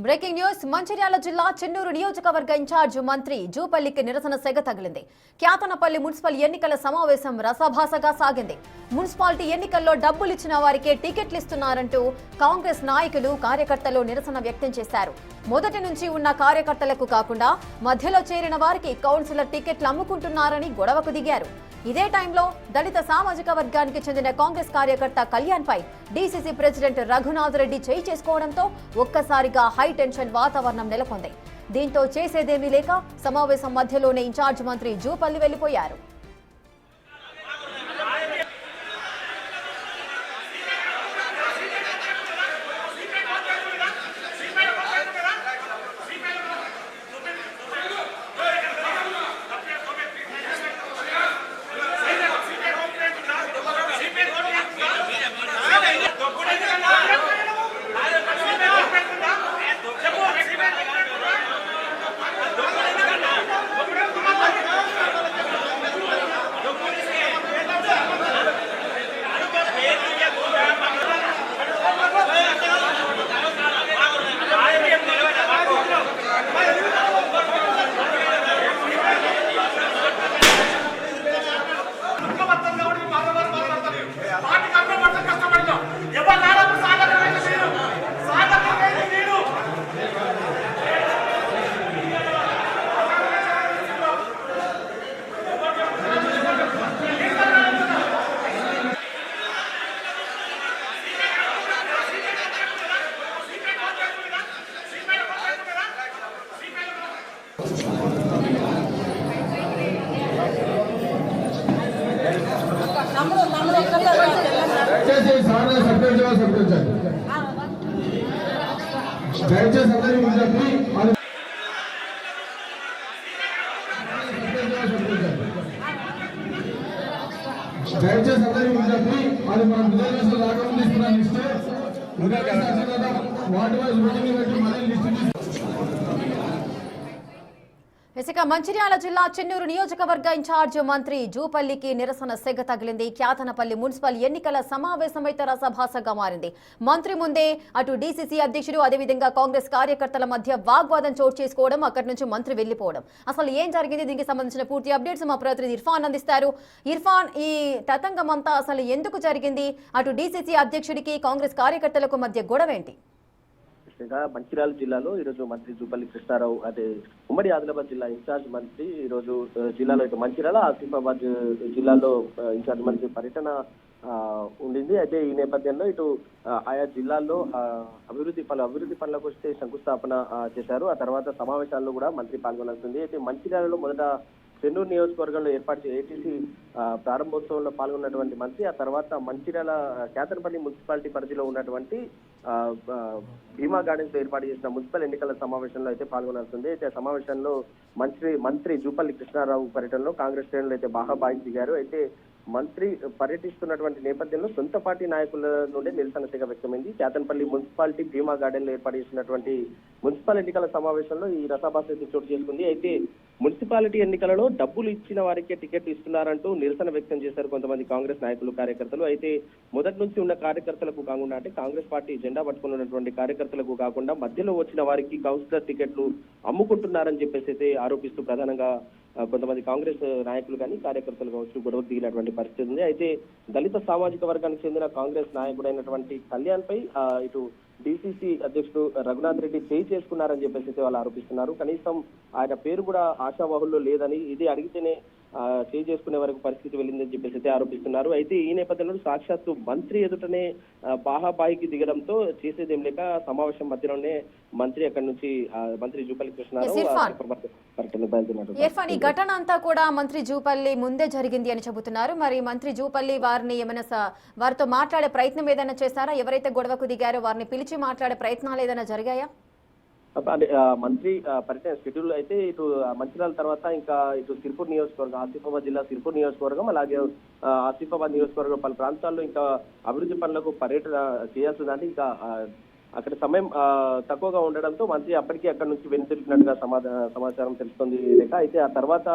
Breaking news Mancherial జిల్లా చెన్నూరు నియోజకవర్గ incharge మంత్రి జూపల్లికి నిరసన సెగ తగిలింది. క్యాతనపల్లి మున్సిపల్ ఎన్నికల సమావేశం రసాభాసగా సాగింది. మున్సిపాలిటీ ఎన్నికల్లో డబ్బులిచ్చిన వారికే టికెట్లు ఇస్తున్నారంటూ కాంగ్రెస్ నాయకులు కార్యకర్తలు నిరసన వ్యక్తం చేశారు. మొదటి నుంచి ఉన్న కార్యకర్తలకు కాకుండా మధ్యలో చేరిన వారికి కౌన్సిలర్ టికెట్లు అమ్ముకుంటున్నారని గొడవకు దిగారు. ఇదే టైంలో దళిత సామాజిక వర్గానికి చెందిన కాంగ్రెస్ కార్యకర్త కళ్యాణ్ పై డీసీసీ ప్రెసిడెంట్ రఘునాథ్ రెడ్డి చేయి చేసుకోవడంతో ఒక్కసారిగా హై టెన్షన్ వాతావరణం నెలకొంది. దీంతో చేసేదేమీ లేక సమావేశం మధ్యలోనే ఇన్ఛార్జ్ మంత్రి జూపల్లి వెళ్లిపోయారు. ఇక మంచిర్యాల జిల్లా చెన్నూరు నియోజకవర్గ ఇన్ఛార్జ్ మంత్రి జూపల్లికి నిరసన సెగ తగిలింది. క్యాతనపల్లి మున్సిపల్ ఎన్నికల సమావేశమైతే రసభాసగా మారింది. మంత్రి ముందే అటు డీసీసీ అధ్యక్షుడు అదేవిధంగా కాంగ్రెస్ కార్యకర్తల మధ్య వాగ్వాదం చోటు చేసుకోవడం, అక్కడి నుంచి మంత్రి వెళ్లిపోవడం. అసలు ఏం జరిగింది, దీనికి సంబంధించిన పూర్తి అప్డేట్స్ మా ప్రతినిధి ఇర్ఫాన్ అందిస్తారు. ఇర్ఫాన్, ఈ తతంగం అంతా అసలు ఎందుకు జరిగింది? అటు డీసీసీ అధ్యక్షుడికి కాంగ్రెస్ కార్యకర్తలకు మధ్య గొడవ ఏంటి? మంచిర్యాల జిల్లాలో ఈరోజు మంత్రి జూపల్లి కృష్ణారావు అదే ఉమ్మడి ఆదిలాబాద్ జిల్లా ఇన్ఛార్జ్ మంత్రి ఈరోజు జిల్లాలో ఇటు మంచిర్యాల ఆసిఫాబాద్ జిల్లాలో ఇన్ఛార్జ్ మంత్రి పర్యటన ఉండింది. అయితే ఈ నేపథ్యంలో ఇటు ఆయా జిల్లాల్లో పలు అభివృద్ధి పనులకు వస్తే శంకుస్థాపన చేశారు. ఆ తర్వాత సమావేశాల్లో కూడా మంత్రి పాల్గొనాల్సింది. అయితే మంచిర్యాలలో మొదట చెన్నూరు నియోజకవర్గంలో ఏర్పాటు ఏటీసీ ప్రారంభోత్సవంలో పాల్గొన్నటువంటి మంత్రి ఆ తర్వాత మంచిర్యాల క్యాతనపల్లి మున్సిపాలిటీ పరిధిలో ఉన్నటువంటి భీమా గార్డెన్స్ లో ఏర్పాటు చేసిన మున్సిపల్ ఎన్నికల సమావేశంలో అయితే పాల్గొనాల్సింది. అయితే సమావేశంలో మంత్రి జూపల్లి కృష్ణారావు పర్యటనలో కాంగ్రెస్ శ్రేణులు అయితే బాహాబాయి దిగారు. అయితే మంత్రి పర్యటిస్తున్నటువంటి నేపథ్యంలో సొంత పార్టీ నాయకుల నుండి నిరసన సెగ వ్యక్తమైంది. క్యాతనపల్లి మున్సిపాలిటీ భీమా గార్డెన్ లో ఏర్పాటు చేసినటువంటి మున్సిపల్ ఎన్నికల సమావేశంలో ఈ రసాభాస చోటు చేసుకుంది. అయితే మున్సిపాలిటీ ఎన్నికలలో డబ్బులు ఇచ్చిన వారికే టికెట్ ఇస్తున్నారంటూ నిరసన వ్యక్తం చేశారు కొంతమంది కాంగ్రెస్ నాయకులు కార్యకర్తలు. అయితే మొదటి నుంచి ఉన్న కార్యకర్తలకు కాకుండా అంటే కాంగ్రెస్ పార్టీ జెండా పట్టుకున్నటువంటి కార్యకర్తలకు కాకుండా మధ్యలో వచ్చిన వారికి కౌన్సిలర్ టికెట్లు అమ్ముకుంటున్నారని చెప్పేసి అయితే ఆరోపిస్తూ ప్రధానంగా కొంతమంది కాంగ్రెస్ నాయకులు కానీ కార్యకర్తలు కావచ్చు గొడవ దిగినటువంటి పరిస్థితి ఉంది. అయితే దళిత సామాజిక వర్గానికి చెందిన కాంగ్రెస్ నాయకుడైనటువంటి కళ్యాణ్ పై ఇటు డీసీసీ అధ్యక్షుడు రఘునాథ్ రెడ్డి చేయి చేసుకున్నారని చెప్పేసి వాళ్ళు ఆరోపిస్తున్నారు. కనీసం ఆయన పేరు కూడా ఆశావాహుల్లో లేదని, ఇది అడిగితేనే చేయి చేసుకునే వరకు పరిస్థితి వెళ్ళిందని చెప్పేసి ఆరోపిస్తున్నారు. అయితే ఈ నేపథ్యంలో సాక్షాత్తు మంత్రి ఎదుటనే బాహాబాయికి దిగడంతో చేసేదేం లేక సమావేశం మధ్యలోనే మంత్రి అక్కడి నుంచి మంత్రి జూపల్లి కృష్ణారావు ఈ ఘటన అంతా కూడా మంత్రి జూపల్లి ముందే జరిగింది అని చెబుతున్నారు. మరి మంత్రి జూపల్లి వారిని ఏమైనా వారితో మాట్లాడే ప్రయత్నం ఏదైనా చేశారా? ఎవరైతే గొడవకు దిగారో వారిని పిలిచి మాట్లాడే ప్రయత్నాలు ఏదైనా జరిగాయా? మంత్రి పర్యటన షెడ్యూల్ అయితే ఇటు మంచిర్యాల తర్వాత ఇంకా ఇటు సిర్పూర్ నియోజకవర్గం, ఆసిఫాబాద్ జిల్లా సిర్పూర్ నియోజకవర్గం, అలాగే ఆసిఫాబాద్ నియోజకవర్గం పలు ప్రాంతాల్లో ఇంకా అభివృద్ధి పనులకు పర్యటన చేయాల్సిందంటే ఇంకా అక్కడ సమయం తక్కువగా ఉండడంతో మంత్రి అప్పటికీ అక్కడి నుంచి వెనుతిరిగినట్టుగా సమాచారం తెలుస్తుంది రేఖ. అయితే ఆ తర్వాత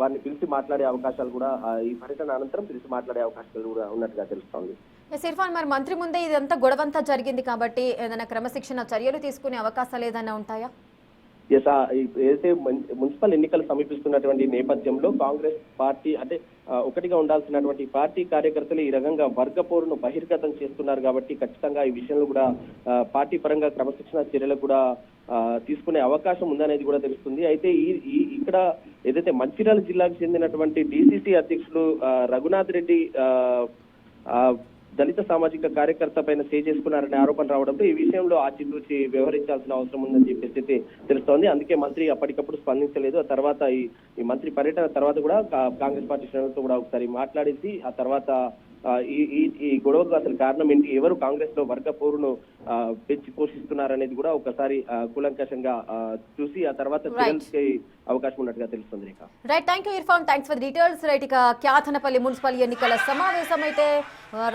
వారిని పిలిచి మాట్లాడే అవకాశాలు కూడా ఈ పర్యటన అనంతరం పిలిచి మాట్లాడే అవకాశాలు కూడా ఉన్నట్టుగా తెలుస్తోంది. ఇర్ఫాన్, మరి మంత్రి ముందే ఇదంతా గొడవంతా జరిగింది కాబట్టి ఏదైనా క్రమశిక్షణ చర్యలు తీసుకునే అవకాశాలు ఏదైనా ఉంటాయా? ఏదైతే మున్సిపల్ ఎన్నికలు సమీపిస్తున్నటువంటి నేపథ్యంలో కాంగ్రెస్ పార్టీ అంటే ఒకటిగా ఉండాల్సినటువంటి పార్టీ కార్యకర్తలు ఈ రకంగా వర్గ పోరును బహిర్గతం చేస్తున్నారు కాబట్టి ఖచ్చితంగా ఈ విషయంలో కూడా పార్టీ పరంగా క్రమశిక్షణ చర్యలు కూడా తీసుకునే అవకాశం ఉందనేది కూడా తెలుస్తుంది. అయితే ఇక్కడ ఏదైతే మంచిర్యాల జిల్లాకు చెందినటువంటి డిసిసి అధ్యక్షులు రఘునాథ్ రెడ్డి దళిత సామాజిక కార్యకర్త పైన చేసుకున్నారనే ఆరోపణ రావడంతో ఈ విషయంలో ఆచితూచి వ్యవహరించాల్సిన అవసరం ఉందని చెప్పేసి తెలుస్తోంది. అందుకే మంత్రి అప్పటికప్పుడు స్పందించలేదు. ఆ తర్వాత ఈ మంత్రి పర్యటన తర్వాత కూడా కాంగ్రెస్ పార్టీ శ్రేణులతో కూడా ఒకసారి మాట్లాడేసి ఆ తర్వాత ఈ గొడవకు అసలు కారణం ఏంటి, ఎవరు కాంగ్రెస్ లో వర్గ పోరును పెంచి పోషిస్తున్నారనేది కూడా ఒకసారి కూలంకషంగా చూసి ఆ తర్వాత చర్యలకి అవకాశం ఉన్నట్టుగా తెలుస్తుంది Rekha. Right, thank you Irfan, thanks for details. Right, ఇక క్యాతనపల్లి మున్సిపల్ ఎన్నికల సమావేశం అయితే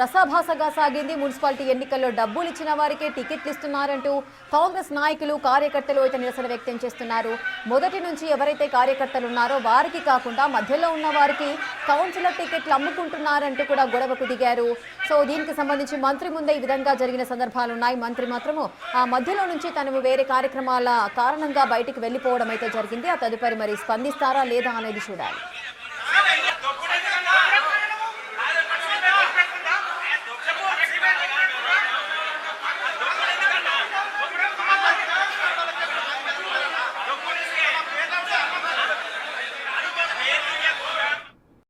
రసాభాసగా సాగింది. మున్సిపాలిటీ ఎన్నికల్లో డబ్బులు ఇచ్చిన వారికే టికెట్లు ఇస్తున్నారంటూ కాంగ్రెస్ నాయకులు కార్యకర్తలు అయితే నిరసన వ్యక్తం చేస్తున్నారు. మొదటి నుంచి ఎవరైతే కార్యకర్తలు ఉన్నారో వారికి కాకుండా మధ్యలో ఉన్న వారికి కౌన్సిలర్ టికెట్లు అమ్ముకుంటున్నారంటూ కూడా గొడవకు దిగారు. సో దీనికి సంబంధించి మంత్రి ముందే ఈ విధంగా జరిగిన సందర్భాలు ఉన్నాయి. మంత్రి మాత్రము ఆ మధ్యలో నుంచి తను వేరే కార్యక్రమాల కారణంగా బయటికి వెళ్ళిపోవడం అయితే జరిగింది. ఆ తదుపరి మరి స్పందిస్తారా లేదా అనేది చూడాలి.